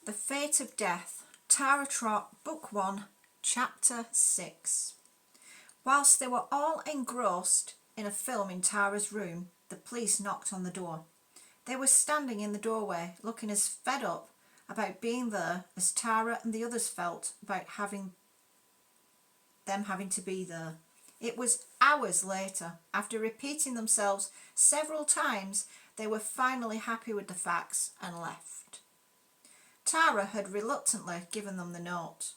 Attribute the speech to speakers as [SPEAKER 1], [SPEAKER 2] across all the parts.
[SPEAKER 1] The Fete of Death, Trott, Book 1, Chapter 6. Whilst they were all engrossed in a film in Tara's room, the police knocked on the door. They were standing in the doorway, looking as fed up about being there as Tara and the others felt about having to be there. It was hours later, after repeating themselves several times, they were finally happy with the facts and left. Tara had reluctantly given them the note.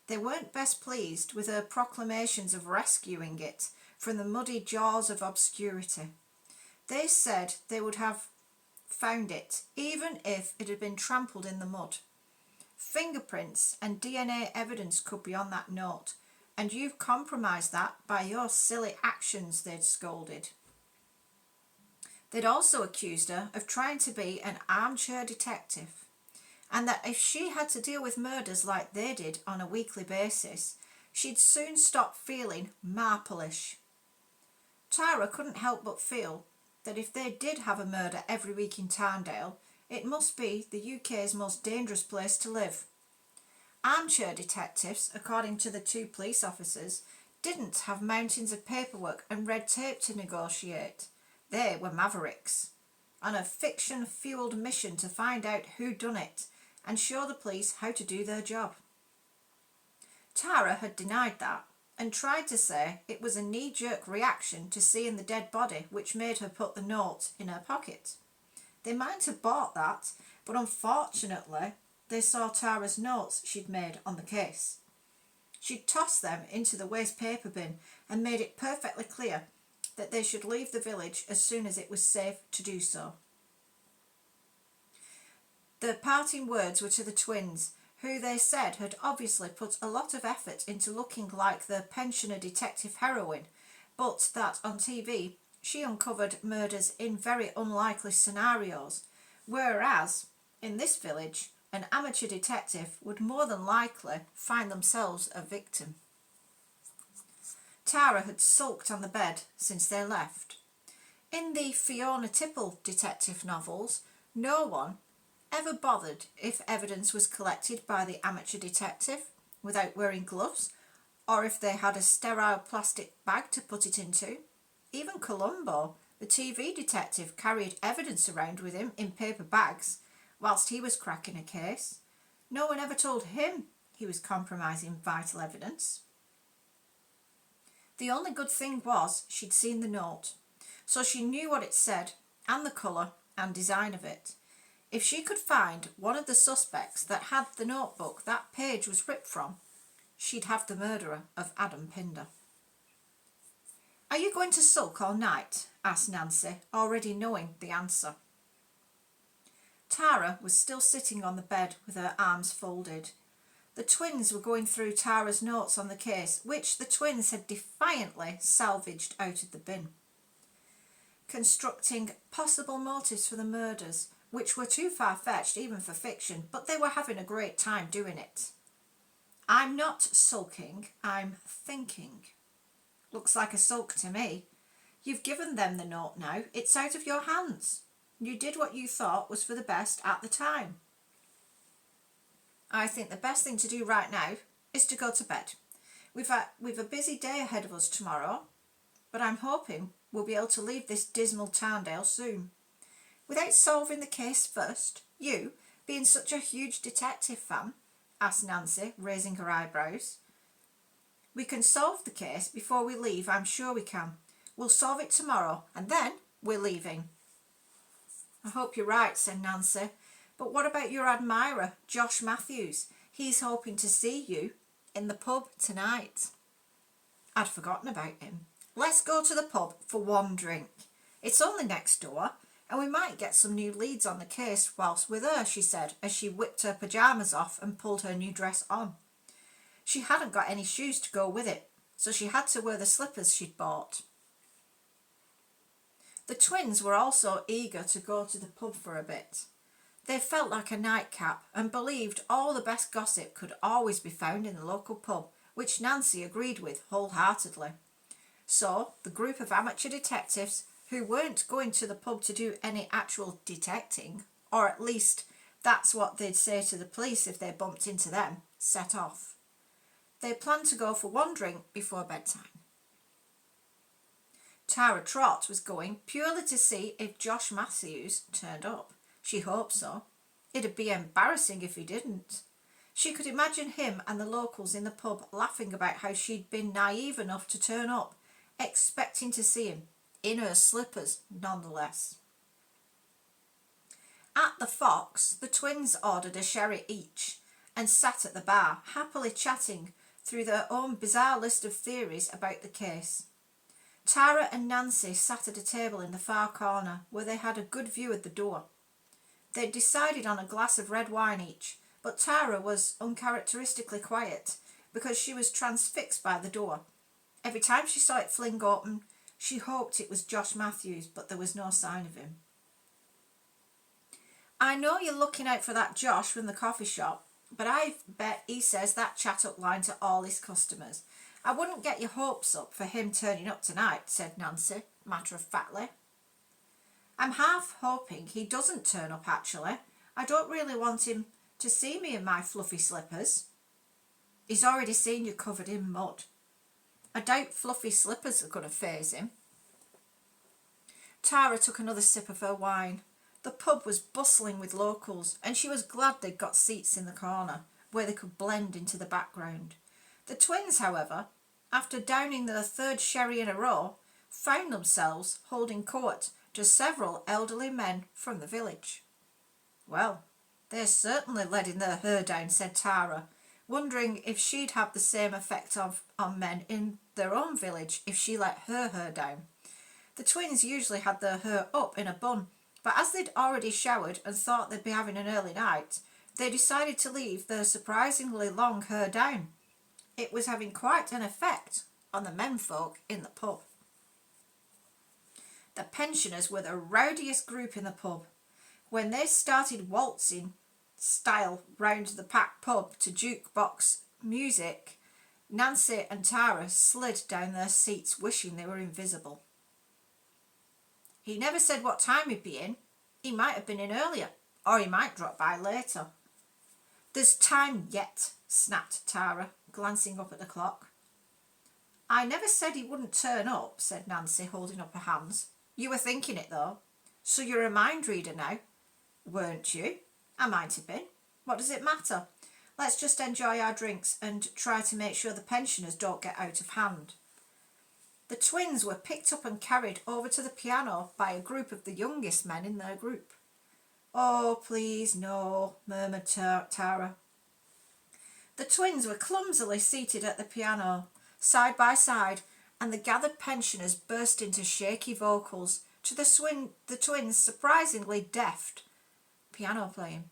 [SPEAKER 1] They weren't best pleased with her proclamations of rescuing it from the muddy jaws of obscurity. They said they would have found it, even if it had been trampled in the mud. Fingerprints and DNA evidence could be on that note, and you've compromised that by your silly actions, they'd scolded. They'd also accused her of trying to be an armchair detective, and that if she had to deal with murders like they did on a weekly basis, she'd soon stop feeling marple-ish. Tara couldn't help but feel that if they did have a murder every week in Tarndale, it must be the UK's most dangerous place to live. Armchair detectives, according to the two police officers, didn't have mountains of paperwork and red tape to negotiate. They were mavericks, on a fiction-fueled mission to find out who done it and show the police how to do their job. Tara had denied that and tried to say it was a knee-jerk reaction to seeing the dead body which made her put the note in her pocket. They might have bought that, but unfortunately they saw Tara's notes she'd made on the case. She'd tossed them into the waste paper bin and made it perfectly clear that they should leave the village as soon as it was safe to do so. The parting words were to the twins, who they said had obviously put a lot of effort into looking like the pensioner detective heroine, but that on TV she uncovered murders in very unlikely scenarios, whereas in this village an amateur detective would more than likely find themselves a victim. Tara had sulked on the bed since they left. In the Fiona Tipple detective novels, no one ever bothered if evidence was collected by the amateur detective without wearing gloves, or if they had a sterile plastic bag to put it into. Even Columbo, the TV detective, carried evidence around with him in paper bags whilst he was cracking a case. No one ever told him he was compromising vital evidence. The only good thing was she'd seen the note, so she knew what it said and the colour and design of it. If she could find one of the suspects that had the notebook that page was ripped from, she'd have the murderer of Adam Pinder. "Are you going to sulk all night?" asked Nancy, already knowing the answer. Tara was still sitting on the bed with her arms folded. The twins were going through Tara's notes on the case, which the twins had defiantly salvaged out of the bin, constructing possible motives for the murders, which were too far-fetched even for fiction, but they were having a great time doing it. "I'm not sulking, I'm thinking." "Looks like a sulk to me. You've given them the note now, it's out of your hands. You did what you thought was for the best at the time." "I think the best thing to do right now is to go to bed. We've a busy day ahead of us tomorrow, but I'm hoping we'll be able to leave this dismal Tarndale soon." "Without solving the case first, you being such a huge detective fan?" asked Nancy, raising her eyebrows. "We can solve the case before we leave, I'm sure we can. We'll solve it tomorrow and then we're leaving." "I hope you're right," said Nancy. "But what about your admirer, Josh Matthews? He's hoping to see you in the pub tonight." "I'd forgotten about him. Let's go to the pub for one drink. It's only next door, and we might get some new leads on the case whilst with her," she said, as she whipped her pyjamas off and pulled her new dress on. She hadn't got any shoes to go with it, so she had to wear the slippers she'd bought. The twins were also eager to go to the pub for a bit. They felt like a nightcap and believed all the best gossip could always be found in the local pub, which Nancy agreed with wholeheartedly. So the group of amateur detectives, who weren't going to the pub to do any actual detecting, or at least That's what they'd say to the police if they bumped into them. Set off. They planned to go for wandering before bedtime. Tara Trott was going purely to see if Josh Matthews turned up. She hoped so. It'd be embarrassing if he didn't. She could imagine him and the locals in the pub laughing about how she'd been naive enough to turn up, expecting to see him, in her slippers nonetheless. At the Fox, the twins ordered a sherry each and sat at the bar, happily chatting through their own bizarre list of theories about the case. Tara and Nancy sat at a table in the far corner where they had a good view of the door. They'd decided on a glass of red wine each, but Tara was uncharacteristically quiet because she was transfixed by the door. Every time she saw it fling open, she hoped it was Josh Matthews, but there was no sign of him. I know you're looking out for that Josh from the coffee shop, but I bet he says that chat-up line to all his customers. I wouldn't get your hopes up for him turning up tonight, said Nancy, matter-of-factly. I'm half hoping he doesn't turn up, actually. I don't really want him to see me in my fluffy slippers. He's already seen you covered in mud. I doubt fluffy slippers are going to faze him. Tara took another sip of her wine. The pub was bustling with locals, and she was glad they'd got seats in the corner, where they could blend into the background. The twins, however, after downing their third sherry in a row, found themselves holding court to several elderly men from the village. Well, they're certainly letting their hair down, said Tara, wondering if she'd have the same effect on men in their own village if she let her hair down. The twins usually had their hair up in a bun, but as they'd already showered and thought they'd be having an early night, they decided to leave their surprisingly long hair down. It was having quite an effect on the menfolk in the pub. The pensioners were the rowdiest group in the pub. When they started waltzing style round the packed pub to jukebox music, Nancy and Tara slid down their seats wishing they were invisible. He never said what time he'd be in. He might have been in earlier, or he might drop by later. There's time yet, snapped Tara, glancing up at the clock. I never said he wouldn't turn up, said Nancy, holding up her hands. You were thinking it, though. So you're a mind reader now, weren't you? I might have been. What does it matter? Let's just enjoy our drinks and try to make sure the pensioners don't get out of hand. The twins were picked up and carried over to the piano by a group of the youngest men in their group. Oh, please, no, murmured Tara. The twins were clumsily seated at the piano, side by side, and the gathered pensioners burst into shaky vocals to the twins' surprisingly deft piano playing.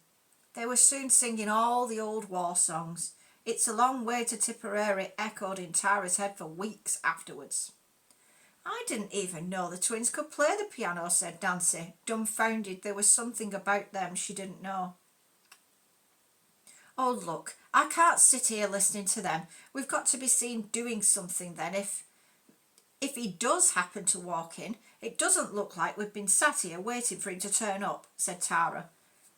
[SPEAKER 1] They were soon singing all the old war songs. It's a Long Way to Tipperary echoed in Tara's head for weeks afterwards. I didn't even know the twins could play the piano, said Nancy, dumbfounded there was something about them she didn't know. Oh, look, I can't sit here listening to them. We've got to be seen doing something then. If he does happen to walk in, it doesn't look like we've been sat here waiting for him to turn up, said Tara,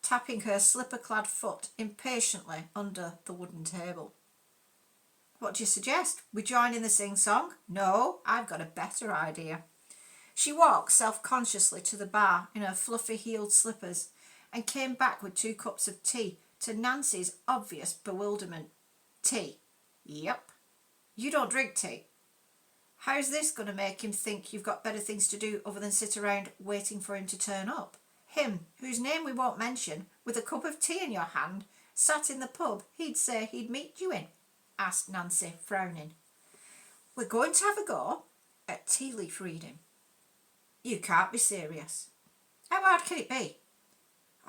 [SPEAKER 1] tapping her slipper-clad foot impatiently under the wooden table. What do you suggest? We join in the sing-song? No, I've got a better idea. She walked self-consciously to the bar in her fluffy-heeled slippers and came back with 2 cups of tea, to Nancy's obvious bewilderment. Tea? Yep. You don't drink tea. How's this going to make him think you've got better things to do other than sit around waiting for him to turn up? Him, whose name we won't mention, with a cup of tea in your hand, sat in the pub he'd say he'd meet you in, asked Nancy, frowning. We're going to have a go at tea leaf reading. You can't be serious. How hard can it be?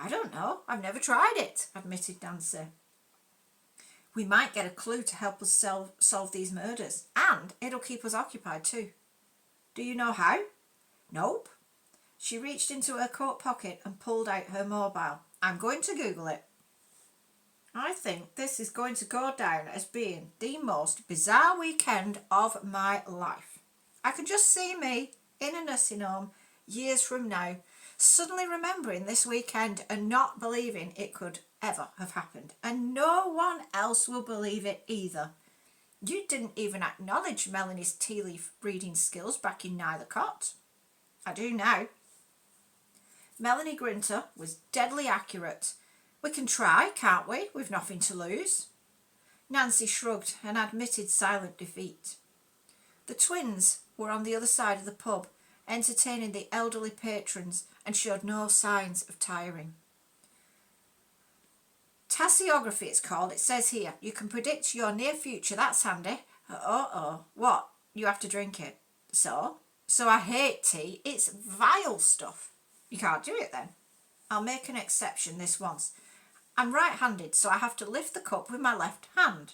[SPEAKER 1] I don't know. I've never tried it, admitted Nancy. We might get a clue to help us solve these murders, and it'll keep us occupied too. Do you know how? Nope. She reached into her coat pocket and pulled out her mobile. I'm going to Google it. I think this is going to go down as being the most bizarre weekend of my life. I can just see me in a nursing home years from now, suddenly remembering this weekend and not believing it could ever have happened. And no one else will believe it either. You didn't even acknowledge Melanie's tea leaf reading skills back in Nethercott. I do now. Melanie Grinter was deadly accurate. We can try, can't we? We've nothing to lose. Nancy shrugged and admitted silent defeat. The twins were on the other side of the pub, entertaining the elderly patrons, and showed no signs of tiring. Tasseography it's called. It says here, you can predict your near future. That's handy. What? You have to drink it. So I hate tea. It's vile stuff. You can't do it then. I'll make an exception this once. I'm right-handed, so I have to lift the cup with my left hand.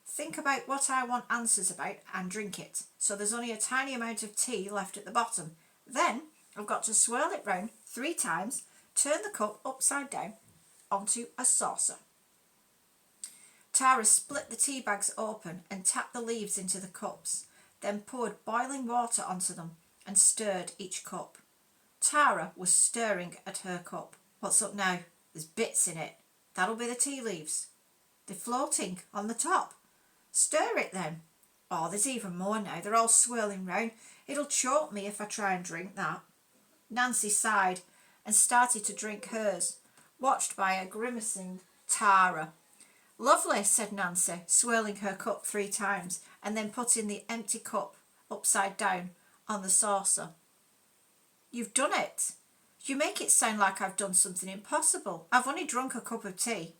[SPEAKER 1] Think about what I want answers about and drink it. So there's only a tiny amount of tea left at the bottom. Then I've got to swirl it round 3 times, turn the cup upside down onto a saucer. Tara split the tea bags open and tapped the leaves into the cups, then poured boiling water onto them and stirred each cup. Tara was stirring at her cup. What's up now? There's bits in it. That'll be the tea leaves. They're floating on the top. Stir it then. Oh, there's even more now. They're all swirling round. It'll choke me if I try and drink that. Nancy sighed and started to drink hers, watched by a grimacing Tara. Lovely, said Nancy, swirling her cup 3 times and then putting the empty cup upside down on the saucer. You've done it. You make it sound like I've done something impossible. I've only drunk a cup of tea.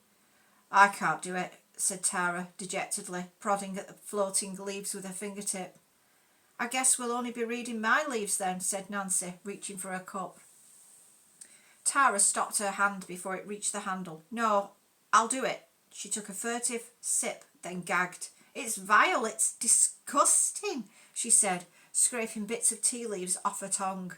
[SPEAKER 1] I can't do it, said Tara dejectedly, prodding at the floating leaves with her fingertip. I guess we'll only be reading my leaves then, said Nancy, reaching for her cup. Tara stopped her hand before it reached the handle. No, I'll do it. She took a furtive sip, then gagged. It's vile, it's disgusting, she said, scraping bits of tea leaves off her tongue.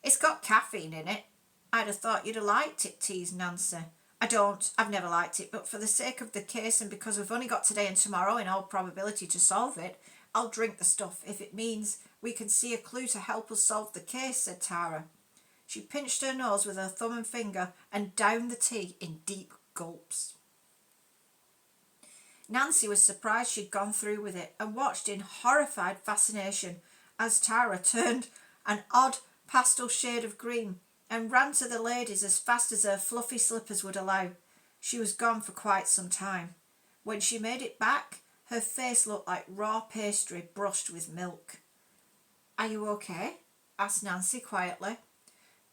[SPEAKER 1] It's got caffeine in it. I'd have thought you'd have liked it, teased Nancy. I don't. I've never liked it, but for the sake of the case and because we've only got today and tomorrow in all probability to solve it, I'll drink the stuff if it means we can see a clue to help us solve the case, said Tara. She pinched her nose with her thumb and finger and downed the tea in deep gulps. Nancy was surprised she'd gone through with it and watched in horrified fascination as Tara turned an odd pastel shade of green and ran to the ladies as fast as her fluffy slippers would allow. She was gone for quite some time. When she made it back, her face looked like raw pastry brushed with milk. Are you okay? Asked Nancy quietly.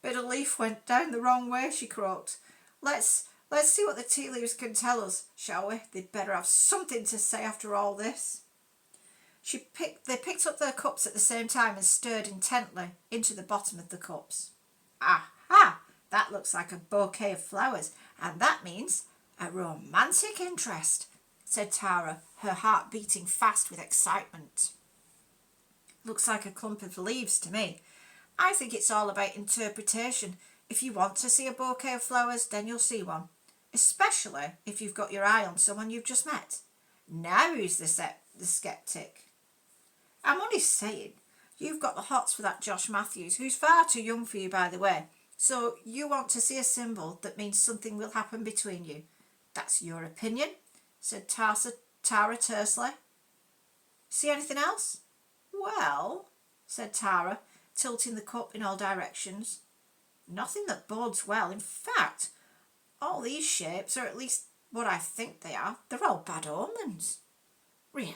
[SPEAKER 1] Bit of leaf went down the wrong way, she croaked. Let's see what the tea leaves can tell us, shall we? They'd better have something to say after all this. They picked up their cups at the same time and stirred intently into the bottom of the cups. Aha! That looks like a bouquet of flowers, and that means a romantic interest, said Tara, her heart beating fast with excitement. Looks like a clump of leaves to me. I think it's all about interpretation. If you want to see a bouquet of flowers, then you'll see one, especially if you've got your eye on someone you've just met. Now who's the sceptic? I'm only saying, you've got the hots for that Josh Matthews, who's far too young for you, by the way. So you want to see a symbol that means something will happen between you. That's your opinion, said Tara tersely. See anything else? Well, said Tara, tilting the cup in all directions. Nothing that bodes well. In fact, all these shapes are at least what I think they are. They're all bad omens. Really?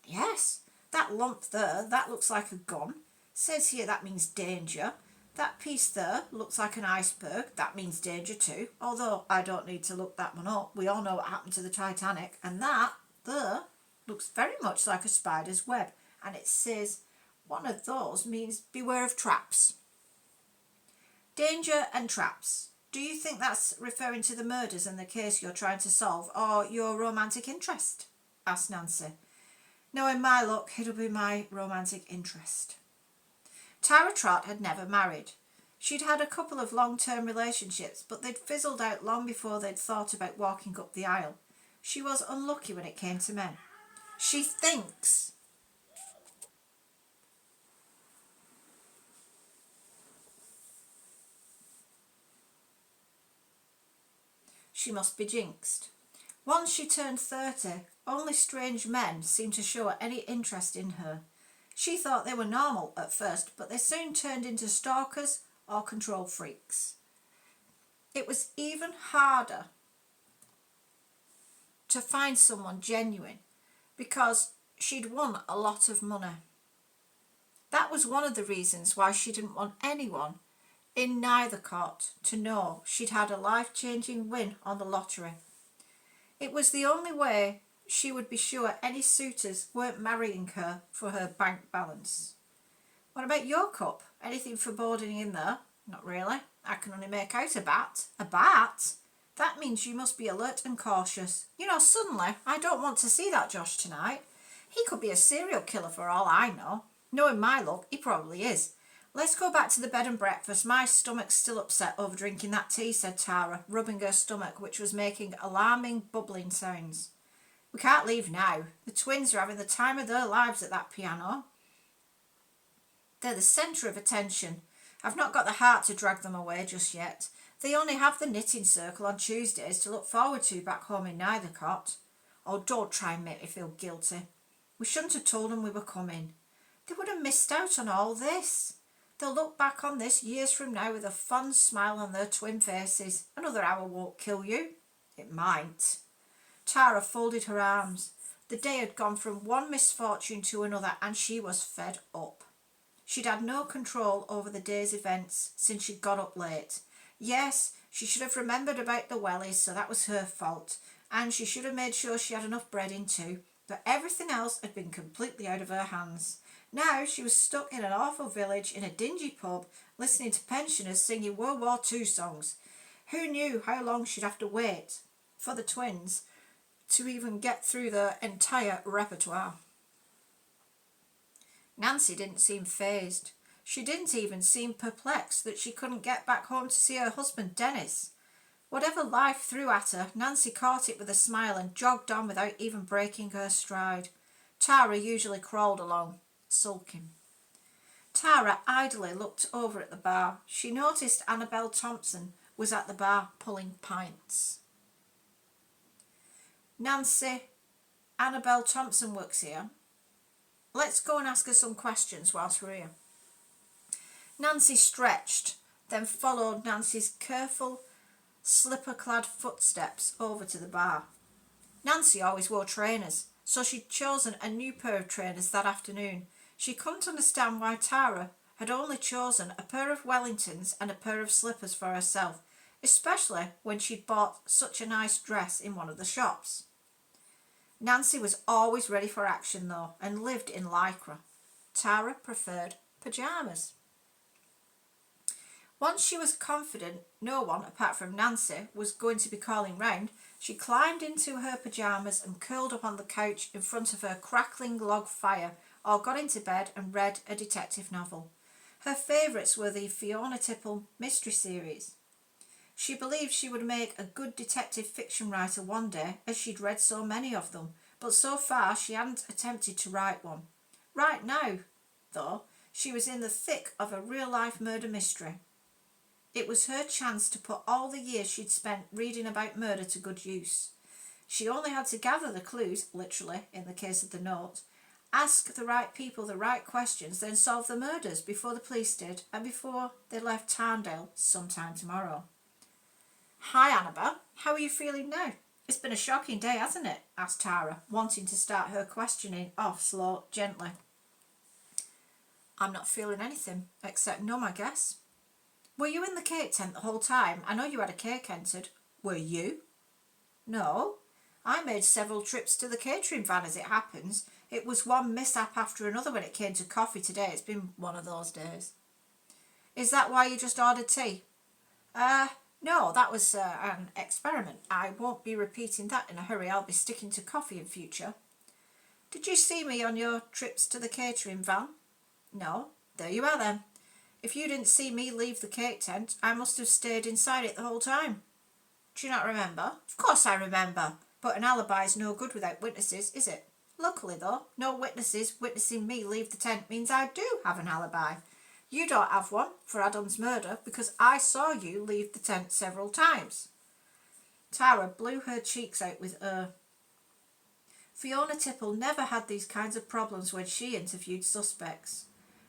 [SPEAKER 1] Yes. That lump there, that looks like a gun. Says here that means danger. That piece there looks like an iceberg. That means danger too. Although I don't need to look that one up. We all know what happened to the Titanic. And that there looks very much like a spider's web. And it says one of those means beware of traps. Danger and traps. Do you think that's referring to the murders and the case you're trying to solve, or your romantic interest? Asked Nancy. Knowing my luck, it'll be my romantic interest. Tara Trott had never married. She'd had a couple of long-term relationships, but they'd fizzled out long before they'd thought about walking up the aisle. She was unlucky when it came to men. She thinks She must be jinxed. Once she turned 30, only strange men seemed to show any interest in her. She thought they were normal at first, but they soon turned into stalkers or control freaks. It was even harder to find someone genuine because she'd won a lot of money. That was one of the reasons why she didn't want anyone in Nethercott to know she'd had a life-changing win on the lottery. It was the only way she would be sure any suitors weren't marrying her for her bank balance. What about your cup? Anything foreboding in there? Not really. I can only make out a bat. A bat? That means you must be alert and cautious. Suddenly, I don't want to see that Josh tonight. He could be a serial killer for all I know. Knowing my luck, he probably is. Let's go back to the bed and breakfast. My stomach's still upset over drinking that tea, said Tara, rubbing her stomach, which was making alarming bubbling sounds. We can't leave now. The twins are having the time of their lives at that piano. They're the centre of attention. I've not got the heart to drag them away just yet. They only have the knitting circle on Tuesdays to look forward to back home in Nethercott. Oh, don't try and make me feel guilty. We shouldn't have told them we were coming. They would have missed out on all this. They'll look back on this years from now with a fond smile on their twin faces. Another hour won't kill you. It might. Tara folded her arms. The day had gone from one misfortune to another and she was fed up. She'd had no control over the day's events since she'd got up late. Yes, she should have remembered about the wellies, so that was her fault. And she should have made sure she had enough bread in too. But everything else had been completely out of her hands. Now she was stuck in an awful village in a dingy pub, listening to pensioners singing World War II songs. Who knew how long she'd have to wait for the twins to even get through their entire repertoire? Nancy didn't seem fazed. She didn't even seem perplexed that she couldn't get back home to see her husband Dennis. Whatever life threw at her, Nancy caught it with a smile and jogged on without even breaking her stride. Tara usually crawled along, sulking. Tara idly looked over at the bar. She noticed Annabel Thompson was at the bar pulling pints. Nancy, Annabel Thompson works here. Let's go and ask her some questions whilst we're here. Nancy stretched, then followed Nancy's careful, slipper-clad footsteps over to the bar. Nancy always wore trainers, so she'd chosen a new pair of trainers that afternoon. She couldn't understand why Tara had only chosen a pair of Wellingtons and a pair of slippers for herself, especially when she'd bought such a nice dress in one of the shops. Nancy was always ready for action though, and lived in lycra. Tara preferred pyjamas. Once she was confident no one, apart from Nancy, was going to be calling round, she climbed into her pyjamas and curled up on the couch in front of her crackling log fire, or got into bed and read a detective novel. Her favourites were the Fiona Tipple mystery series. She believed she would make a good detective fiction writer one day, as she'd read so many of them, but so far she hadn't attempted to write one. Right now, though, she was in the thick of a real-life murder mystery. It was her chance to put all the years she'd spent reading about murder to good use. She only had to gather the clues, literally, in the case of the note, ask the right people the right questions, then solve the murders before the police did, and before they left Tarndale sometime tomorrow. Hi, Annabel. How are you feeling now? It's been a shocking day, hasn't it? Asked Tara, wanting to start her questioning off slow, gently. I'm not feeling anything, except numb, I guess. Were you in the cake tent the whole time? I know you had a cake entered. Were you? No. I made several trips to the catering van as it happens. It was one mishap after another when it came to coffee today. It's been one of those days. Is that why you just ordered tea? No, that was an experiment. I won't be repeating that in a hurry. I'll be sticking to coffee in future. Did you see me on your trips to the catering van? No. There you are then. If you didn't see me leave the cake tent, I must have stayed inside it the whole time. Do you not remember? Of course I remember. But an alibi's no good without witnesses, is it? Luckily, though, no witnesses witnessing me leave the tent means I do have an alibi. You don't have one for Adam's murder because I saw you leave the tent several times. Tara blew her cheeks out with Fiona Tipple never had these kinds of problems when she interviewed suspects.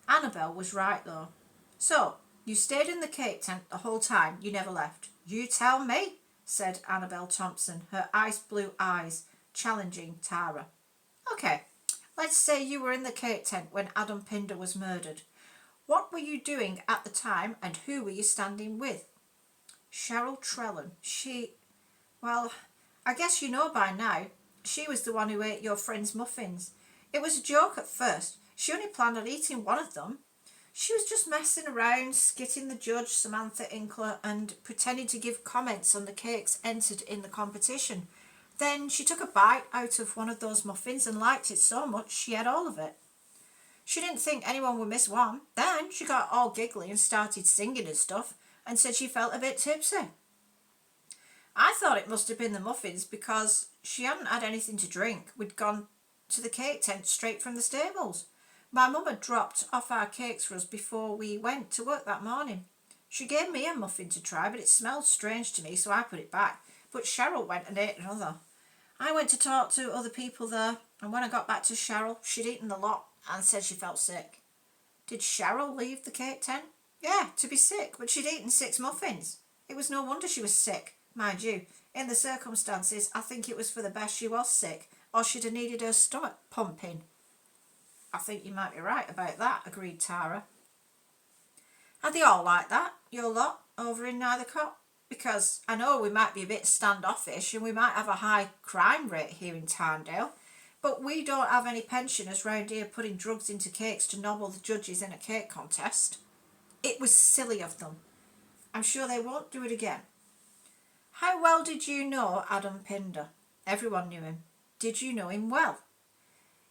[SPEAKER 1] Annabel was right though. So, you stayed in the cake tent the whole time, you never left. You tell me, said Annabel Thompson, her ice blue eyes challenging Tara. Okay, let's say you were in the cake tent when Adam Pinder was murdered. What were you doing at the time and who were you standing with? Cheryl Trellan. Well, I guess you know by now. She was the one who ate your friend's muffins. It was a joke at first. She only planned on eating one of them. She was just messing around, skitting the judge, Samantha Inkler, and pretending to give comments on the cakes entered in the competition. Then she took a bite out of one of those muffins and liked it so much she ate all of it. She didn't think anyone would miss one. Then she got all giggly and started singing and stuff and said she felt a bit tipsy. I thought it must have been the muffins because she hadn't had anything to drink. We'd gone to the cake tent straight from the stables. My mum had dropped off our cakes for us before we went to work that morning. She gave me a muffin to try, but it smelled strange to me, so I put it back. But Cheryl went and ate another. I went to talk to other people there, and when I got back to Cheryl, she'd eaten the lot and said she felt sick. Did Cheryl leave the cake tent? Yeah, to be sick, but she'd eaten 6 muffins. It was no wonder she was sick. Mind you, in the circumstances, I think it was for the best she was sick, or she'd have needed her stomach pumping. I think you might be right about that, agreed Tara. Are they all like that, your lot, over in Nethercott? Because I know we might be a bit standoffish and we might have a high crime rate here in Tarndale, but we don't have any pensioners round here putting drugs into cakes to nobble the judges in a cake contest. It was silly of them. I'm sure they won't do it again. How well did you know Adam Pinder? Everyone knew him. Did you know him well?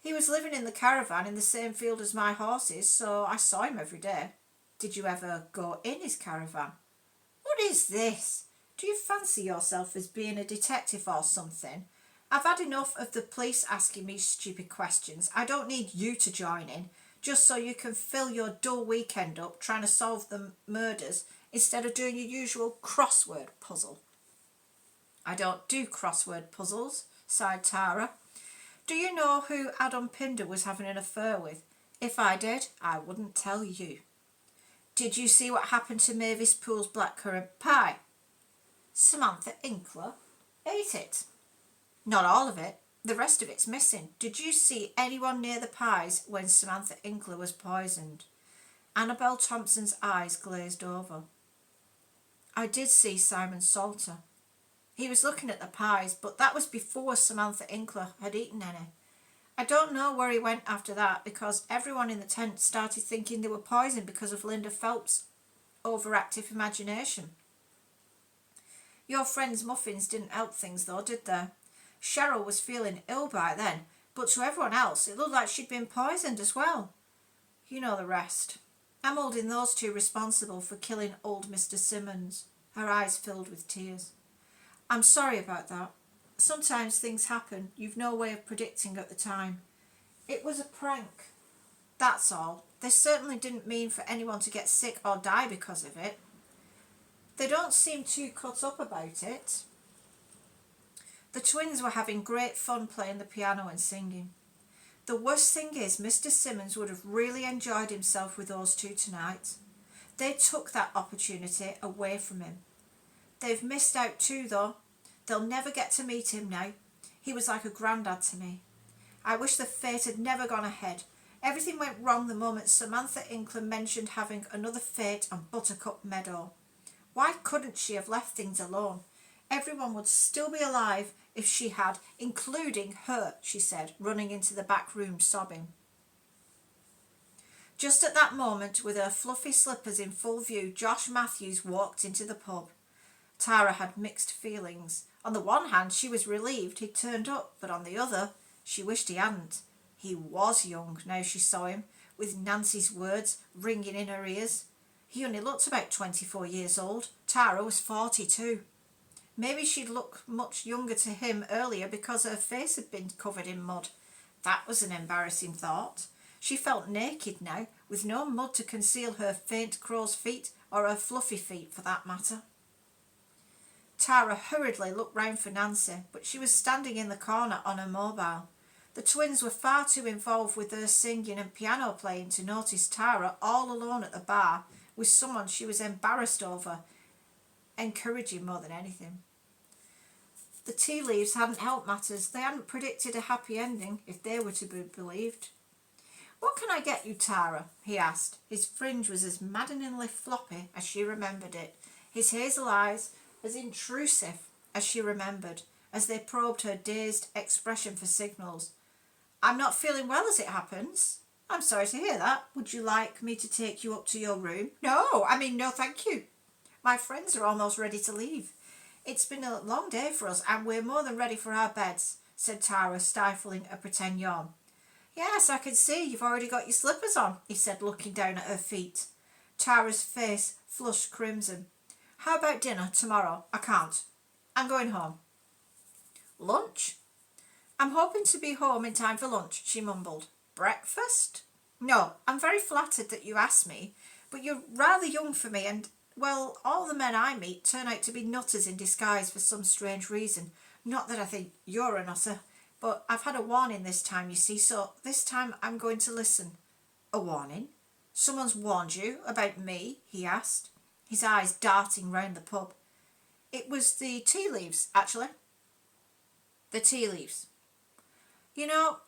[SPEAKER 1] He was living in the caravan in the same field as my horses, so I saw him every day. Did you ever go in his caravan? What is this? Do you fancy yourself as being a detective or something? I've had enough of the police asking me stupid questions. I don't need you to join in, just so you can fill your dull weekend up trying to solve the murders instead of doing your usual crossword puzzle. I don't do crossword puzzles, sighed Tara. Do you know who Adam Pinder was having an affair with? If I did, I wouldn't tell you. Did you see what happened to Mavis Poole's blackcurrant pie? Samantha Inkler ate it. Not all of it. The rest of it's missing. Did you see anyone near the pies when Samantha Inkler was poisoned? Annabel Thompson's eyes glazed over. I did see Simon Salter. He was looking at the pies, but that was before Samantha Inkler had eaten any. I don't know where he went after that because everyone in the tent started thinking they were poisoned because of Linda Phelps' overactive imagination. Your friend's muffins didn't help things though, did they? Cheryl was feeling ill by then, but to everyone else it looked like she'd been poisoned as well. You know the rest. I'm holding those two responsible for killing old Mr. Simmons. Her eyes filled with tears. I'm sorry about that. Sometimes things happen you've no way of predicting at the time. It was a prank. That's all. They certainly didn't mean for anyone to get sick or die because of it. They don't seem too cut up about it. The twins were having great fun playing the piano and singing. The worst thing is Mr. Simmons would have really enjoyed himself with those two tonight. They took that opportunity away from him. They've missed out too, though. They'll never get to meet him now. He was like a granddad to me. I wish the fete had never gone ahead. Everything went wrong the moment Samantha Inkler mentioned having another fete on Buttercup Meadow. Why couldn't she have left things alone? Everyone would still be alive if she had, including her, she said, running into the back room sobbing. Just at that moment, with her fluffy slippers in full view, Josh Matthews walked into the pub. Tara had mixed feelings. On the one hand, she was relieved he'd turned up, but on the other, she wished he hadn't. He was young, now she saw him, with Nancy's words ringing in her ears. He only looked about 24 years old. Tara was 42. Maybe she'd looked much younger to him earlier because her face had been covered in mud. That was an embarrassing thought. She felt naked now, with no mud to conceal her faint crow's feet, or her fluffy feet for that matter. Tara hurriedly looked round for Nancy, but she was standing in the corner on her mobile. The twins were far too involved with their singing and piano playing to notice Tara all alone at the bar with someone she was embarrassed over, encouraging more than anything. The tea leaves hadn't helped matters. They hadn't predicted a happy ending, if they were to be believed. "What can I get you, Tara?" he asked. His fringe was as maddeningly floppy as she remembered it, his hazel eyes as intrusive as she remembered, as they probed her dazed expression for signals. "I'm not feeling well, as it happens." "I'm sorry to hear that. Would you like me to take you up to your room?" "No, no thank you. My friends are almost ready to leave. It's been a long day for us, and we're more than ready for our beds," said Tara, stifling a pretend yawn. "Yes, I can see you've already got your slippers on," he said, looking down at her feet. Tara's face flushed crimson. "How about dinner tomorrow?" "I can't. I'm going home." "Lunch?" "I'm hoping to be home in time for lunch," she mumbled. "Breakfast?" "No, I'm very flattered that you asked me, but you're rather young for me, and, well, all the men I meet turn out to be nutters in disguise for some strange reason. Not that I think you're a nutter, but I've had a warning this time, you see, so this time I'm going to listen." "A warning? Someone's warned you about me?" he asked, his eyes darting round the pub. "It was the tea leaves, actually." "The tea leaves. You know,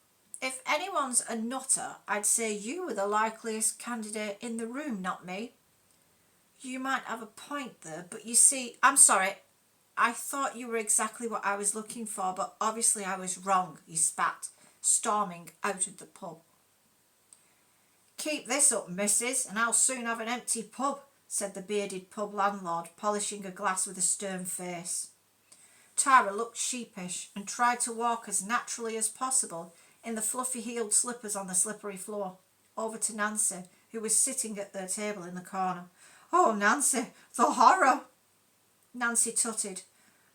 [SPEAKER 1] if anyone's a nutter, I'd say you were the likeliest candidate in the room, not me." "You might have a point there, but you see—" "I'm sorry. I thought you were exactly what I was looking for, but obviously I was wrong," he spat, storming out of the pub. "Keep this up, missus, and I'll soon have an empty pub," said the bearded pub landlord, polishing a glass with a stern face. Tara looked sheepish and tried to walk as naturally as possible in the fluffy-heeled slippers on the slippery floor, over to Nancy, who was sitting at their table in the corner. "Oh, Nancy, the horror!" Nancy tutted.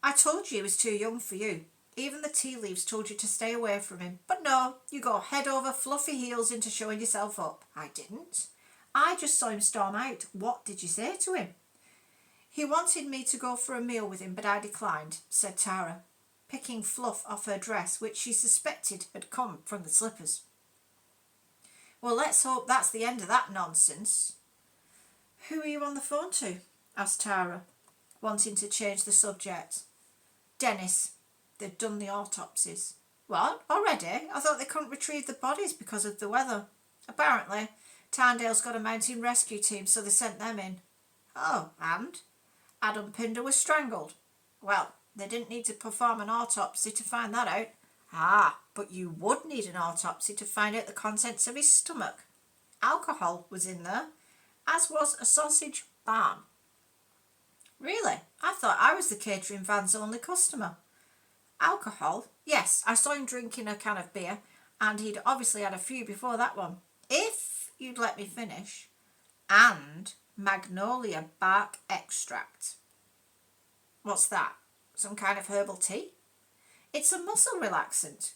[SPEAKER 1] "I told you he was too young for you. Even the tea leaves told you to stay away from him. But no, you go head over fluffy heels into showing yourself up." "I didn't. I just saw him storm out. What did you say to him?" "He wanted me to go for a meal with him, but I declined," said Tara, picking fluff off her dress, which she suspected had come from the slippers. "Well, let's hope that's the end of that nonsense." "Who are you on the phone to?" asked Tara, wanting to change the subject. "Dennis. They've done the autopsies." "What? Already? I thought they couldn't retrieve the bodies because of the weather." "Apparently. Tarndale's got a mountain rescue team, so they sent them in." "Oh, and?" "Adam Pinder was strangled." "Well, they didn't need to perform an autopsy to find that out." "Ah, but you would need an autopsy to find out the contents of his stomach." "Alcohol was in there, as was a sausage barm." "Really? I thought I was the catering van's only customer." "Alcohol? Yes, I saw him drinking a can of beer, and he'd obviously had a few before that one. If you'd let me finish. And magnolia bark extract." "What's that? Some kind of herbal tea?" "It's a muscle relaxant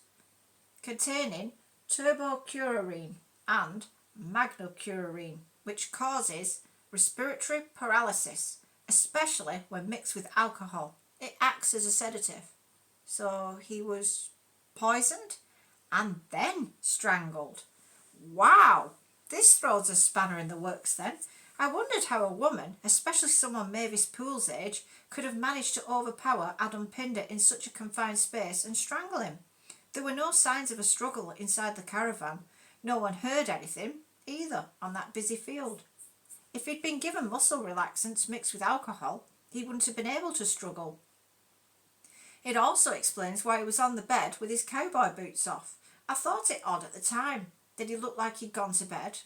[SPEAKER 1] containing turbocurarine and magnocurarine, which causes respiratory paralysis, especially when mixed with alcohol. It acts as a sedative." "So he was poisoned and then strangled. Wow, this throws a spanner in the works then. I wondered how a woman, especially someone Mavis Poole's age, could have managed to overpower Adam Pinder in such a confined space and strangle him. There were no signs of a struggle inside the caravan. No one heard anything, either, on that busy field. If he'd been given muscle relaxants mixed with alcohol, he wouldn't have been able to struggle. It also explains why he was on the bed with his cowboy boots off. I thought it odd at the time. Did he look like he'd gone to bed?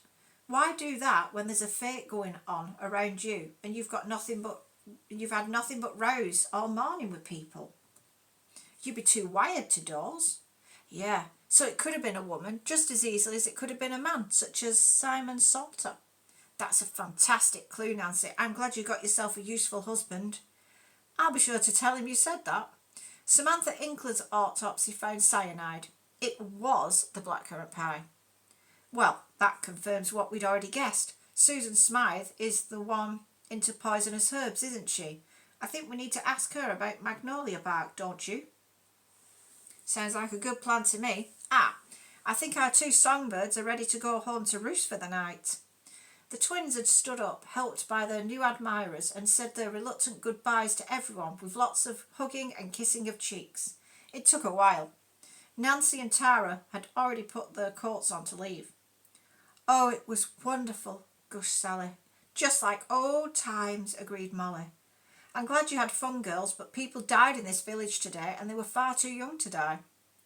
[SPEAKER 1] Why do that when there's a fete going on around you and you've had nothing but rows all morning with people? You'd be too wired to doze." "Yeah, so it could have been a woman just as easily as it could have been a man, such as Simon Salter." "That's a fantastic clue, Nancy. I'm glad you got yourself a useful husband." "I'll be sure to tell him you said that." Samantha Inkler's autopsy found cyanide. It was the blackcurrant pie. "Well, that confirms what we'd already guessed. Susan Smythe is the one into poisonous herbs, isn't she? I think we need to ask her about Magnolia Bark, don't you? Sounds like a good plan to me. I think our 2 songbirds are ready to go home to roost for the night. The twins had stood up, helped by their new admirers, and said their reluctant goodbyes to everyone with lots of hugging and kissing of cheeks. It took a while. Nancy and Tara had already put their coats on to leave. Oh, it was wonderful, gushed Sally. Just like old times, agreed Molly. I'm glad you had fun, girls, but people died in this village today and they were far too young to die.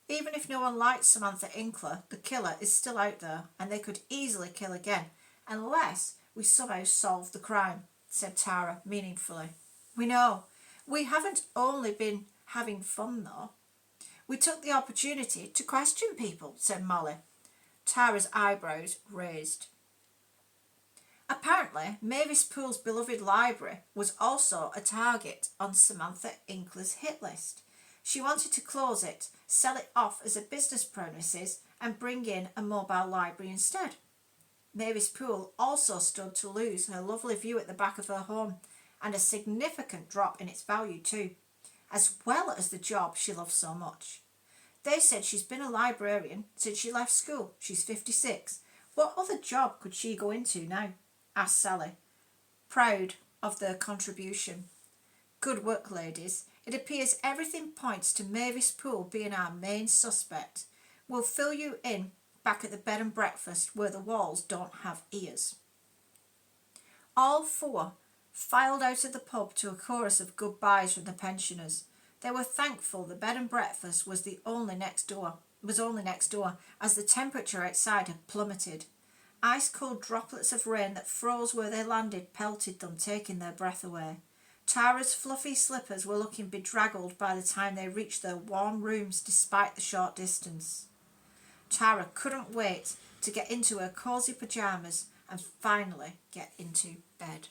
[SPEAKER 1] Even if no one likes Samantha Inkler, the killer is still out there and they could easily kill again, unless we somehow solve the crime, said Tara meaningfully. We know. We haven't only been having fun, though. We took the opportunity to question people, said Molly. Tara's eyebrows raised. Apparently, Mavis Poole's beloved library was also a target on Samantha Inkler's hit list. She wanted to close it, sell it off as a business premises, and bring in a mobile library instead. Mavis Poole also stood to lose her lovely view at the back of her home, and a significant drop in its value too, as well as the job she loved so much. They said she's been a librarian since she left school. She's 56. What other job could she go into now? Asked Sally, proud of their contribution. Good work, ladies. It appears everything points to Mavis Poole being our main suspect. We'll fill you in back at the bed and breakfast where the walls don't have ears. All 4 filed out of the pub to a chorus of goodbyes from the pensioners. They were thankful the bed and breakfast was only next door, as the temperature outside had plummeted. Ice-cold droplets of rain that froze where they landed pelted them, taking their breath away. Tara's fluffy slippers were looking bedraggled by the time they reached their warm rooms despite the short distance. Tara couldn't wait to get into her cosy pyjamas and finally get into bed.